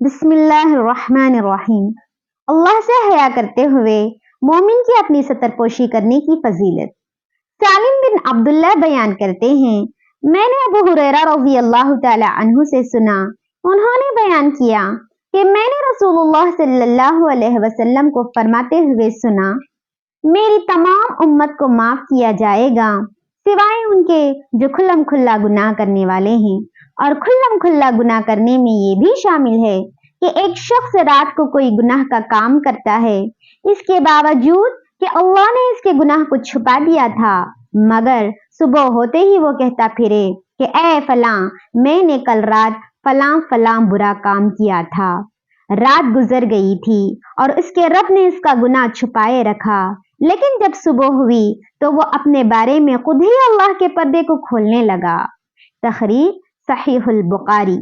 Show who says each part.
Speaker 1: بسم اللہ الرحمن الرحیم۔ اللہ سے حیا کرتے ہوئے مومن کی اپنی ستر پوشی کرنے کی فضیلت۔ سالم بن عبداللہ بیان کرتے ہیں، میں نے ابو ہریرہ رضی اللہ تعالی عنہ سے سنا، انہوں نے بیان کیا کہ میں نے رسول اللہ صلی اللہ علیہ وسلم کو فرماتے ہوئے سنا، میری تمام امت کو معاف کیا جائے گا سوائے ان کے جو کھلم کھلا گناہ کرنے والے ہیں، اور کھلم کھلا گناہ کرنے میں یہ بھی شامل ہے کہ ایک شخص رات کو کوئی گناہ کا کام کرتا ہے، اس کے باوجود کہ اللہ نے اس کے گناہ کو چھپا دیا تھا، مگر صبح ہوتے ہی وہ کہتا پھرے کہ اے فلاں، میں نے کل رات فلاں فلاں برا کام کیا تھا۔ رات گزر گئی تھی اور اس کے رب نے اس کا گناہ چھپائے رکھا، لیکن جب صبح ہوئی تو وہ اپنے بارے میں خود ہی اللہ کے پردے کو کھولنے لگا۔ تخریج صحیح البخاری۔